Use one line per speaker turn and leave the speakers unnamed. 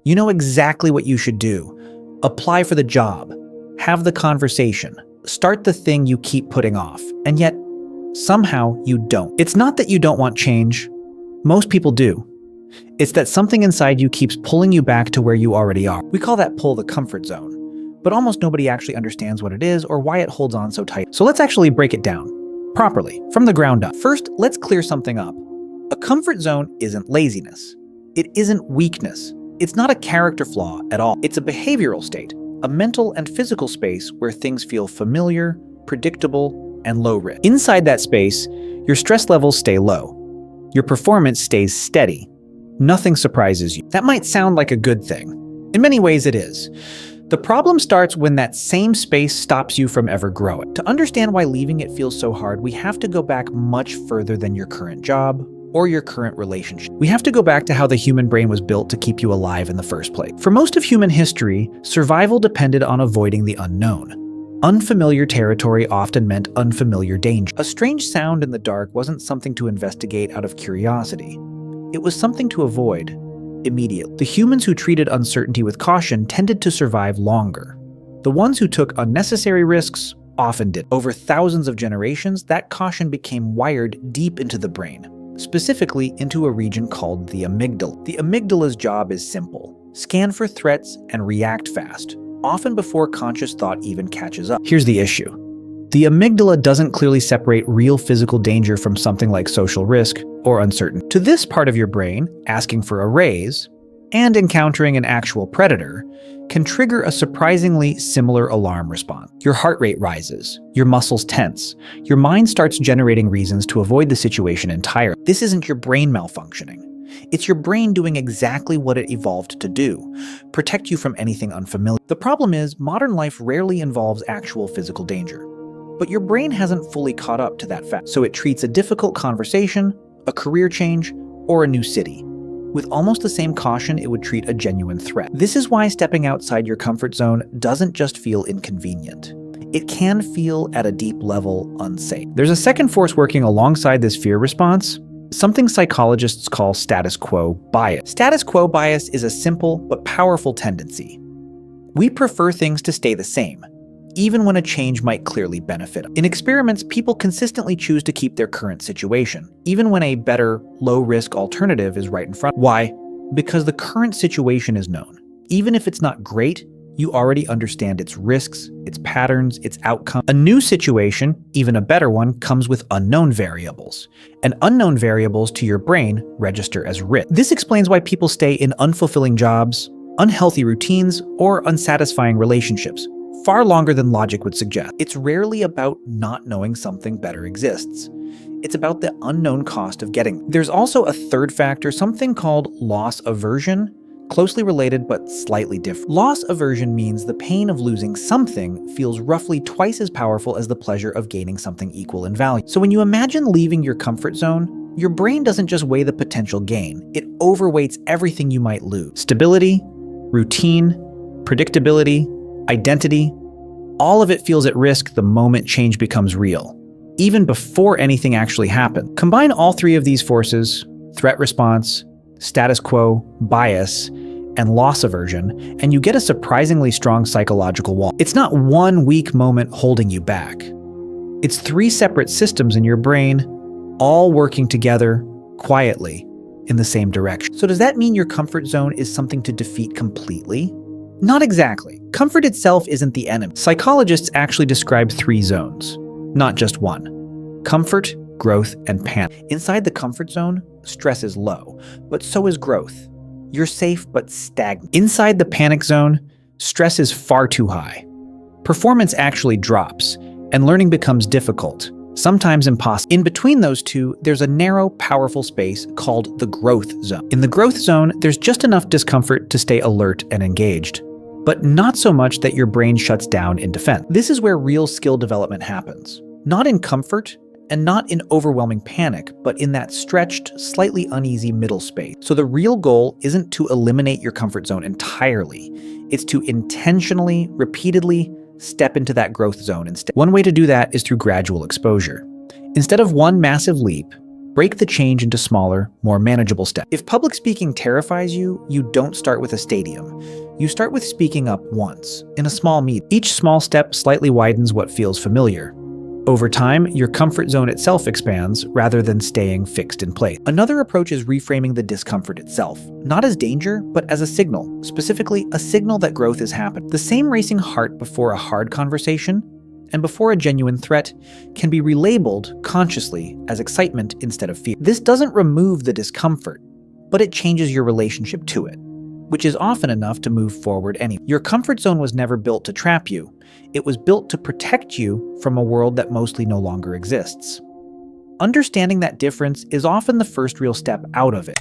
You know exactly what you should do. Apply for the job, have the conversation, start the thing you keep putting off, and yet somehow you don't. It's not that you don't want change. Most people do. It's that something inside you keeps pulling you back to where you already are. We call that pull the comfort zone, but almost nobody actually understands what it is or why it holds on so tight. So let's actually break it down properly, from the ground up. First, let's clear something up. A comfort zone isn't laziness. It isn't weakness. It's not a character flaw at all. It's a behavioral state, a mental and physical space where things feel familiar, predictable, and low risk. Inside that space, your stress levels stay low. Your performance stays steady. Nothing surprises you. That might sound like a good thing. In many ways it is. The problem starts when that same space stops you from ever growing. To understand why leaving it feels so hard, we have to go back much further than your current job or your current relationship. We have to go back to how the human brain was built to keep you alive in the first place. For most of human history, survival depended on avoiding the unknown. Unfamiliar territory often meant unfamiliar danger. A strange sound in the dark wasn't something to investigate out of curiosity. It was something to avoid immediately. The humans who treated uncertainty with caution tended to survive longer. The ones who took unnecessary risks often did. Over thousands of generations, that caution became wired deep into the brain, specifically into a region called the amygdala. The amygdala's job is simple: scan for threats and react fast, often before conscious thought even catches up. Here's the issue. The amygdala doesn't clearly separate real physical danger from something like social risk or uncertainty. To this part of your brain, asking for a raise and encountering an actual predator can trigger a surprisingly similar alarm response. Your heart rate rises, your muscles tense, your mind starts generating reasons to avoid the situation entirely. This isn't your brain malfunctioning. It's your brain doing exactly what it evolved to do: protect you from anything unfamiliar. The problem is, modern life rarely involves actual physical danger. But your brain hasn't fully caught up to that fact, so it treats a difficult conversation, a career change, or a new city with almost the same caution it would treat a genuine threat. This is why stepping outside your comfort zone doesn't just feel inconvenient. It can feel, at a deep level, unsafe. There's a second force working alongside this fear response, something psychologists call status quo bias. Status quo bias is a simple but powerful tendency. We prefer things to stay the same, even when a change might clearly benefit. In experiments, people consistently choose to keep their current situation, even when a better, low-risk alternative is right in front. Why? Because the current situation is known. Even if it's not great, you already understand its risks, its patterns, its outcome. A new situation, even a better one, comes with unknown variables. And unknown variables to your brain register as risk. This explains why people stay in unfulfilling jobs, unhealthy routines, or unsatisfying relationships far longer than logic would suggest. It's rarely about not knowing something better exists. It's about the unknown cost of getting. There's also a third factor, something called loss aversion, closely related but slightly different. Loss aversion means the pain of losing something feels roughly twice as powerful as the pleasure of gaining something equal in value. So when you imagine leaving your comfort zone, your brain doesn't just weigh the potential gain, it overweights everything you might lose. Stability, routine, predictability, identity, all of it feels at risk the moment change becomes real, even before anything actually happens. Combine all three of these forces, threat response, status quo, bias, and loss aversion, and you get a surprisingly strong psychological wall. It's not one weak moment holding you back. It's three separate systems in your brain, all working together quietly in the same direction. So does that mean your comfort zone is something to defeat completely? Not exactly. Comfort itself isn't the enemy. Psychologists actually describe three zones, not just one: comfort, growth, and panic. Inside the comfort zone, stress is low, but so is growth. You're safe but stagnant. Inside the panic zone, stress is far too high. Performance actually drops, and learning becomes difficult, sometimes impossible. In between those two, there's a narrow, powerful space called the growth zone. In the growth zone, there's just enough discomfort to stay alert and engaged, but not so much that your brain shuts down in defense. This is where real skill development happens. Not in comfort, and not in overwhelming panic, but in that stretched, slightly uneasy middle space. So the real goal isn't to eliminate your comfort zone entirely. It's to intentionally, repeatedly step into that growth zone instead. One way to do that is through gradual exposure. Instead of one massive leap, Break the change into smaller, more manageable steps. If public speaking terrifies you, you don't start with a stadium. You start with speaking up once, in a small meeting. Each small step slightly widens what feels familiar. Over time, your comfort zone itself expands rather than staying fixed in place. Another approach is reframing the discomfort itself, not as danger, but as a signal, specifically a signal that growth is happening. The same racing heart before a hard conversation and before a genuine threat can be relabeled consciously as excitement instead of fear. This doesn't remove the discomfort, but it changes your relationship to it, which is often enough to move forward anyway. Your comfort zone was never built to trap you. It was built to protect you from a world that mostly no longer exists. Understanding that difference is often the first real step out of it.